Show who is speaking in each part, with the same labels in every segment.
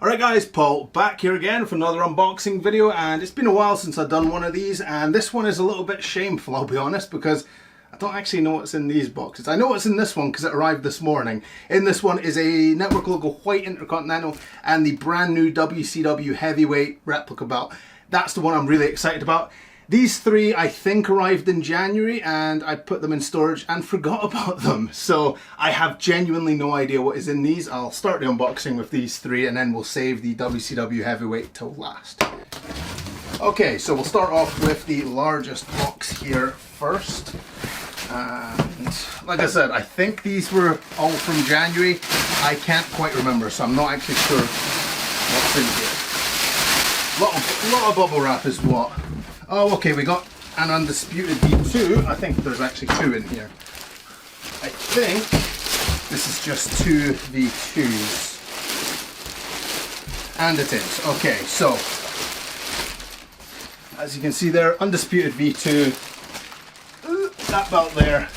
Speaker 1: Alright guys, Paul back here again for another unboxing video, and it's been a while since I've done one of these, and this one is a little bit shameful, I'll be honest, because I don't actually know what's in these boxes. I know what's in this one because it arrived this morning. In this one is a network logo white Intercontinental and the brand new WCW Heavyweight Replica belt. That's the one I'm really excited about. These three I think arrived in January and I put them in storage and forgot about them. So I have genuinely no idea what is in these. I'll start the unboxing with these three and then we'll save the WCW Heavyweight till last. Okay, so we'll start off with the largest box here first. And like I said, I think these were all from January. I can't quite remember, so I'm not actually sure what's in here. Lot of bubble wrap is what. Oh, okay, we got an Undisputed V2. I think there's actually two in here. I think this is just two V2s. And it is. Okay, so as you can see there, Undisputed V2. That belt there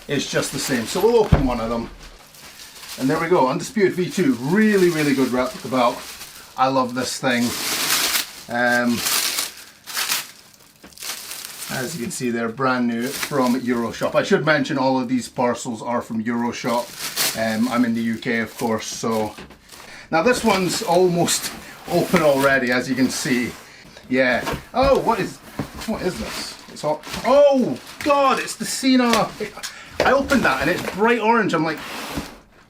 Speaker 1: is just the same. So we'll open one of them. And there we go, Undisputed V2. Really, really good replica belt. I love this thing. As you can see, they're brand new from Euroshop. I should mention all of these parcels are from Euroshop. I'm in the UK, of course, so... Now this one's almost open already, as you can see. Yeah. Oh, what is this? It's all... Oh, God, it's the Cena... I opened that and it's bright orange. I'm like,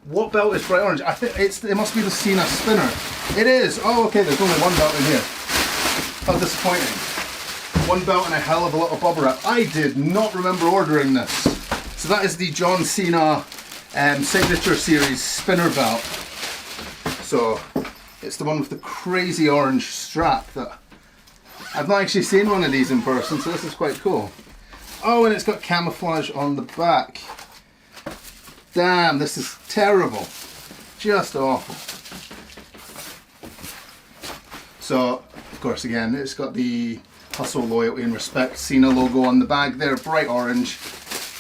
Speaker 1: what belt is bright orange? I think it must be the Cena spinner. It is. Oh, okay, there's only one belt in here. How disappointing. One belt and a hell of a lot of bubble wrap. I did not remember ordering this. So that is the John Cena Signature Series spinner belt. So it's the one with the crazy orange strap that I've not actually seen one of these in person, so this is quite cool. Oh, and it's got camouflage on the back. Damn, this is terrible. Just awful. So, of course, again, it's got the Hustle, Loyalty and Respect Cena logo on the bag there, bright orange.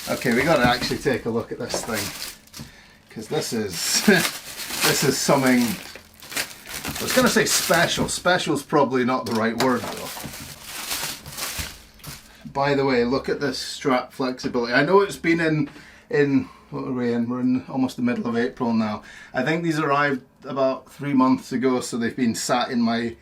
Speaker 1: Okay, we gotta actually take a look at this thing, because this is this is something. I was gonna say special. Special's probably not the right word though. By the way, look at this strap flexibility. I know it's been in what are we in? We're in almost the middle of April now. I think these arrived about 3 months ago, so they've been sat in my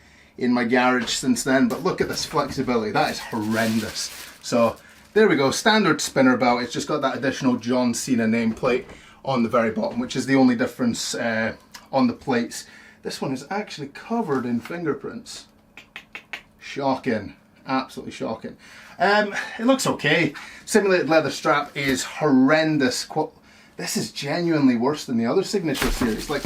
Speaker 1: garage since then, but look at this flexibility. That is horrendous. So there we go, standard spinner belt. It's just got that additional John Cena nameplate on the very bottom, which is the only difference on the plates. This one is actually covered in fingerprints. Shocking, absolutely shocking. It looks okay. Simulated leather strap is horrendous. This is genuinely worse than the other Signature Series. Like,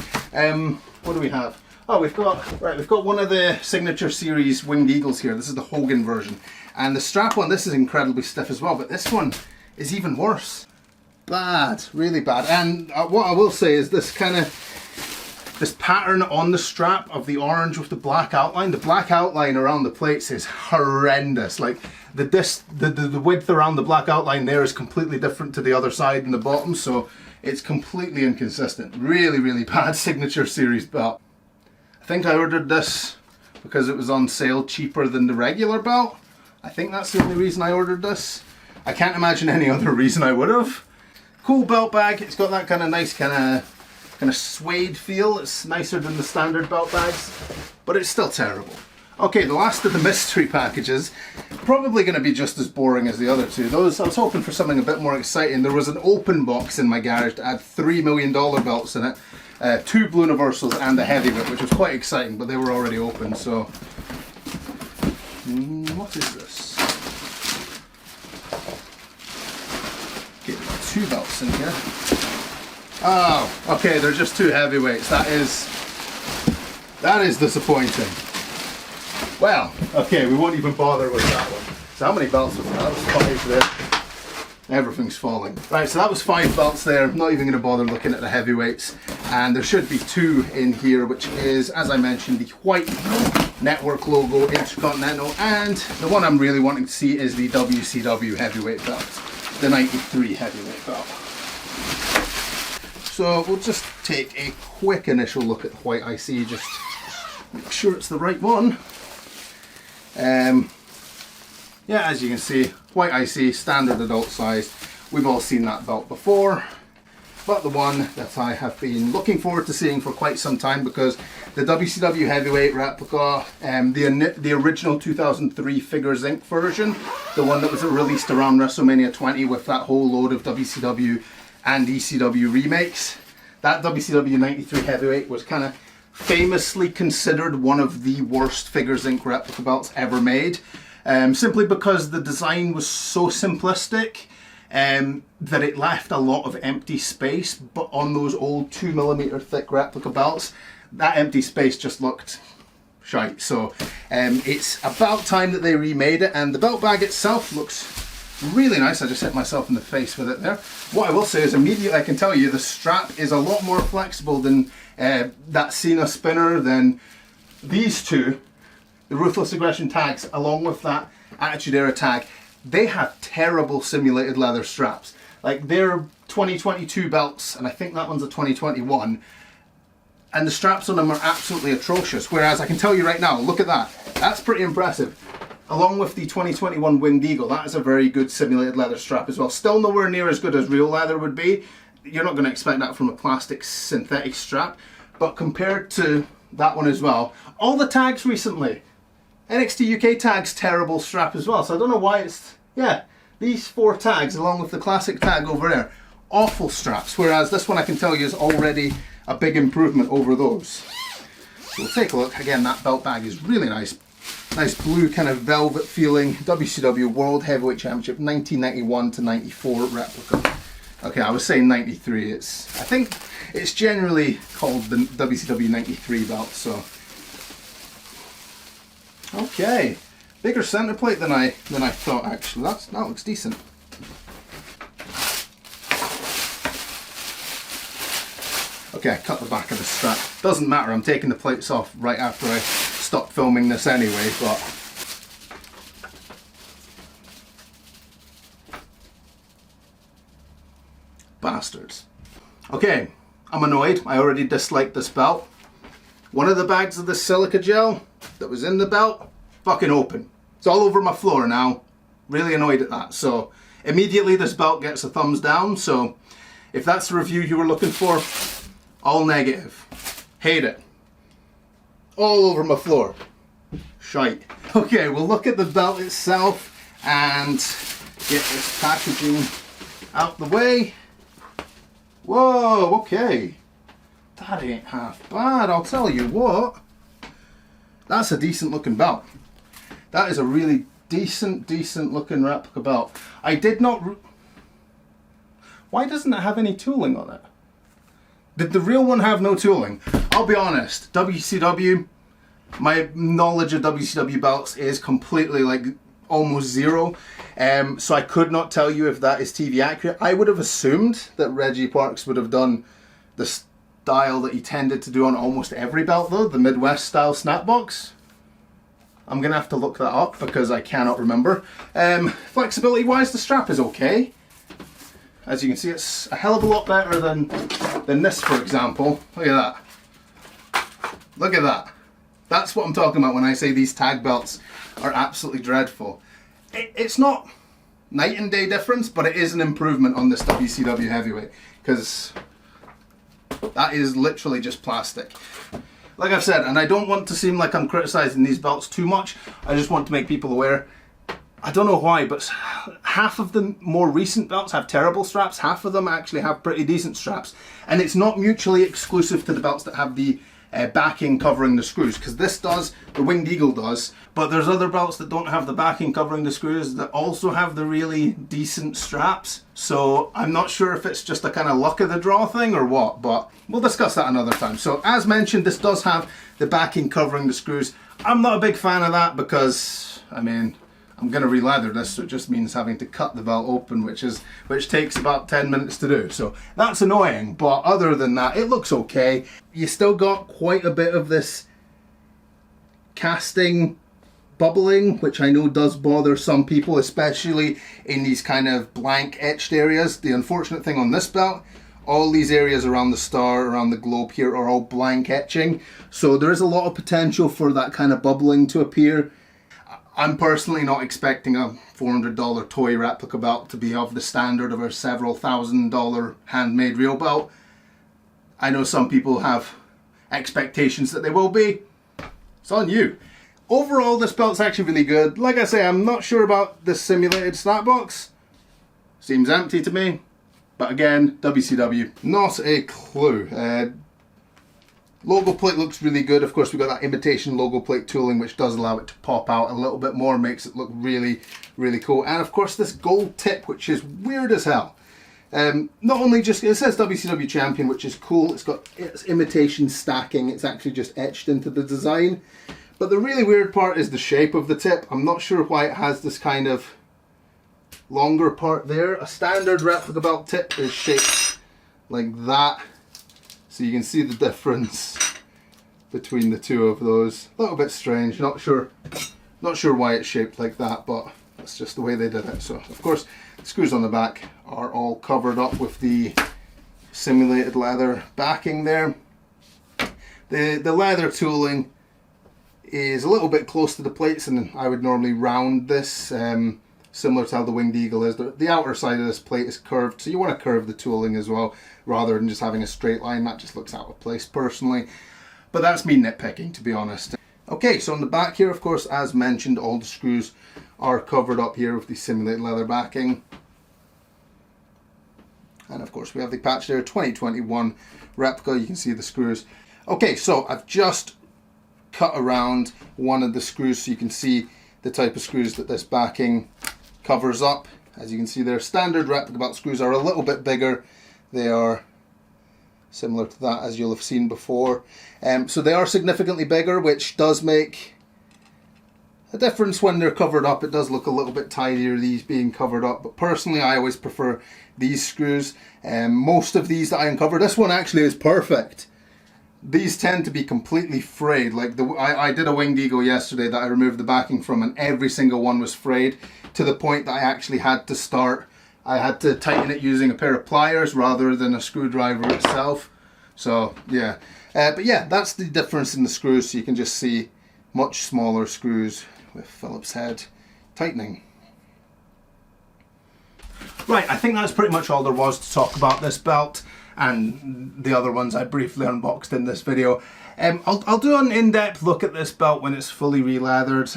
Speaker 1: what do we have? Oh, we've got one of the Signature Series Winged Eagles here. This is the Hogan version. And the strap on this is incredibly stiff as well, but this one is even worse. Bad, really bad. And what I will say is this pattern on the strap of the orange with the black outline around the plates is horrendous. Like the width around the black outline there is completely different to the other side and the bottom, so it's completely inconsistent. Really, really bad Signature Series belt. I think I ordered this because it was on sale cheaper than the regular belt. I think that's the only reason I ordered this. I can't imagine any other reason I would have. Cool belt bag. It's got that kind of nice kind of suede feel. It's nicer than the standard belt bags, but it's still terrible. Okay, the last of the mystery packages, probably going to be just as boring as the other two. I was hoping for something a bit more exciting. There was an open box in my garage that had $3 million belts in it. 2 Blue Universals and a Heavyweight, which was quite exciting, but they were already open, so... what is this? Okay, we've got 2 belts in here. Oh, okay, they're just 2 heavyweights. That is disappointing. Well, okay, we won't even bother with that one. So how many belts was that? That was 5 there. Everything's falling. Right, so that was 5 belts there. I'm not even going to bother looking at the heavyweights. And there should be 2 in here, which is, as I mentioned, the white network logo Intercontinental, and the one I'm really wanting to see is the WCW Heavyweight Belt, the 93 Heavyweight Belt. So we'll just take a quick initial look at the white IC, just make sure it's the right one. Yeah, as you can see, white IC, standard adult size. We've all seen that belt before, but the one that I have been looking forward to seeing for quite some time, because the WCW Heavyweight Replica, the original 2003 Figures Inc. version, the one that was released around WrestleMania 20 with that whole load of WCW and ECW remakes, that WCW 93 Heavyweight was kind of famously considered one of the worst Figures Inc. replica belts ever made, simply because the design was so simplistic that it left a lot of empty space. But on those old 2mm thick replica belts, that empty space just looked shite. So it's about time that they remade it, and the belt bag itself looks really nice. I just hit myself in the face with it there. What I will say is, immediately I can tell you the strap is a lot more flexible than that Cena spinner, than these two, the Ruthless Aggression tags, along with that Attitude Era tag. They have terrible simulated leather straps. Like, they're 2022 belts, and I think that one's a 2021, and the straps on them are absolutely atrocious. Whereas I can tell you right now, look at that. That's pretty impressive. Along with the 2021 Winged Eagle, that is a very good simulated leather strap as well. Still nowhere near as good as real leather would be. You're not going to expect that from a plastic synthetic strap, but compared to that one as well, all the tags recently, NXT UK tags, terrible strap as well. So I don't know why it's, yeah, these 4 tags along with the classic tag over there, awful straps. Whereas this one, I can tell you, is already a big improvement over those. So we'll take a look. Again, that belt bag is really nice. Nice blue kind of velvet feeling WCW World Heavyweight Championship 1991 to 94 replica. Okay, I was saying 93. I think it's generally called the WCW 93 belt. So okay, bigger center plate than I thought. Actually, that looks decent. Okay, I cut the back of the strap. Doesn't matter. I'm taking the plates off right after I stop filming this anyway. But bastards. Okay, I'm annoyed. I already disliked this belt. One of the bags of the silica gel that was in the belt, fucking open. It's all over my floor now. Really annoyed at that. So immediately this belt gets a thumbs down. So if that's the review you were looking for, all negative. Hate it. All over my floor. Shite. Okay, we'll look at the belt itself and get this packaging out the way. Whoa, okay. That ain't half bad, I'll tell you what. That's a decent looking belt. That is a really decent looking replica belt. I did not... Why doesn't it have any tooling on it? Did the real one have no tooling? I'll be honest, WCW, my knowledge of WCW belts is completely, like, almost zero. So I could not tell you if that is TV accurate. I would have assumed that Reggie Parks would have done the style that he tended to do on almost every belt though, the Midwest style snapbox. I'm going to have to look that up because I cannot remember. Flexibility wise, the strap is okay. As you can see, it's a hell of a lot better than this, for example. Look at that. Look at that. That's what I'm talking about when I say these tag belts are absolutely dreadful. It's not night and day difference, but it is an improvement on this WCW Heavyweight, because that is literally just plastic. Like I've said, and I don't want to seem like I'm criticizing these belts too much, I just want to make people aware. I don't know why, but half of the more recent belts have terrible straps, half of them actually have pretty decent straps. And it's not mutually exclusive to the belts that have the backing covering the screws, because this does, the Winged Eagle does, but there's other belts that don't have the backing covering the screws that also have the really decent straps. So I'm not sure if it's just a kind of luck of the draw thing or what, but we'll discuss that another time. So as mentioned, this does have the backing covering the screws. I'm not a big fan of that because, I mean, I'm going to re-leather this, so it just means having to cut the belt open, which takes about 10 minutes to do. So that's annoying, but other than that, it looks okay. You still got quite a bit of this casting bubbling, which I know does bother some people, especially in these kind of blank etched areas. The unfortunate thing on this belt, all these areas around the star, around the globe here, are all blank etching. So there is a lot of potential for that kind of bubbling to appear. I'm personally not expecting a $400 toy replica belt to be of the standard of a several $1,000 handmade real belt. I know some people have expectations that they will be. It's on you. Overall, this belt's actually really good. Like I say, I'm not sure about this simulated snap box. Seems empty to me. But again, WCW, not a clue. Logo plate looks really good. Of course, we've got that imitation logo plate tooling, which does allow it to pop out a little bit more, makes it look really, really cool. And of course, this gold tip, which is weird as hell. Not only just, it says WCW Champion, which is cool. It's got its imitation stacking. It's actually just etched into the design. But the really weird part is the shape of the tip. I'm not sure why it has this kind of longer part there. A standard replica belt tip is shaped like that. So you can see the difference between the two of those. A little bit strange, not sure why it's shaped like that, but that's just the way they did it. So of course the screws on the back are all covered up with the simulated leather backing there. The leather tooling is a little bit close to the plates, and I would normally round this, similar to how the Winged Eagle is. The outer side of this plate is curved, so you want to curve the tooling as well, rather than just having a straight line. That just looks out of place personally. But that's me nitpicking, to be honest. Okay, so on the back here, of course, as mentioned, all the screws are covered up here with the simulated leather backing. And of course we have the patch there, 2021 replica. You can see the screws. Okay, so I've just cut around one of the screws so you can see the type of screws that this backing covers up. As you can see there, standard replica belt screws are a little bit bigger. They are similar to that as you'll have seen before. So they are significantly bigger, which does make a difference when they're covered up. It does look a little bit tidier, these being covered up, but personally I always prefer these screws. Most of these that I uncover, this one actually is perfect. These tend to be completely frayed. Like I did a Winged Eagle yesterday that I removed the backing from, and every single one was frayed to the point that I actually had to tighten it using a pair of pliers rather than a screwdriver itself. So yeah, but yeah, that's the difference in the screws. So you can just see much smaller screws with Phillips head tightening. Right, I think that's pretty much all there was to talk about this belt and the other ones I briefly unboxed in this video. I'll do an in-depth look at this belt when it's fully re-leathered,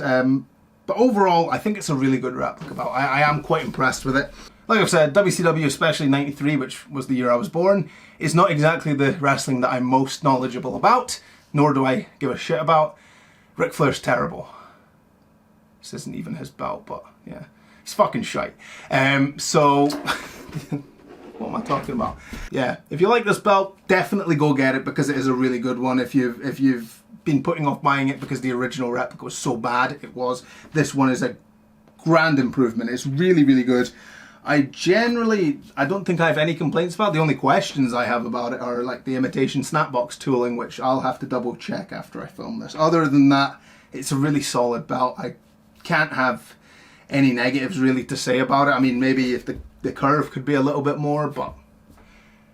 Speaker 1: but overall I think it's a really good replica belt. I am quite impressed with it. Like I've said, WCW, especially 93, which was the year I was born, is not exactly the wrestling that I'm most knowledgeable about, nor do I give a shit about. Ric Flair's terrible. This isn't even his belt, but yeah, he's fucking shite. So what am I talking about? Yeah, if you like this belt, definitely go get it because it is a really good one. If you've been putting off buying it because the original replica was so bad, this one is a grand improvement. It's really, really good. I don't think I have any complaints about it. The only questions I have about it are like the imitation snapbox tooling, which I'll have to double check after I film this. Other than that, it's a really solid belt. I can't have any negatives really to say about it. I mean, maybe if the curve could be a little bit more, but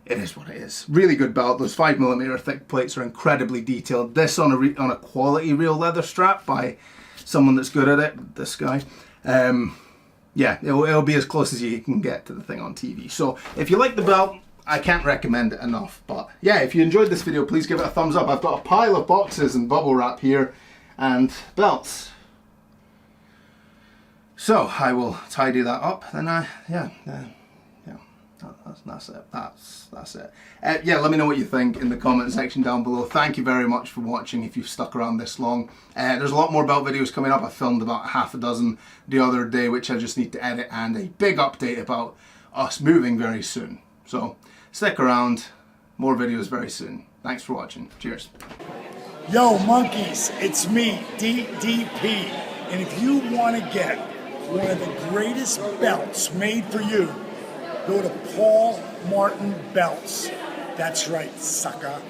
Speaker 1: it is what it is. Really good belt. Those 5mm thick plates are incredibly detailed. This on a quality real leather strap by someone that's good at it, this guy. Yeah, it'll be as close as you can get to the thing on TV. So if you like the belt, I can't recommend it enough. But yeah, if you enjoyed this video, please give it a thumbs up. I've got a pile of boxes and bubble wrap here and belts. So I will tidy that up. Then that's it. That's it. Yeah, let me know what you think in the comment section down below. Thank you very much for watching if you've stuck around this long. There's a lot more belt videos coming up. I filmed about half a dozen the other day, which I just need to edit, and a big update about us moving very soon. So stick around, more videos very soon. Thanks for watching. Cheers.
Speaker 2: Yo, monkeys, it's me, DDP. And if you want to get one of the greatest belts made for you, go to Paulmartinbelts. That's right, sucker.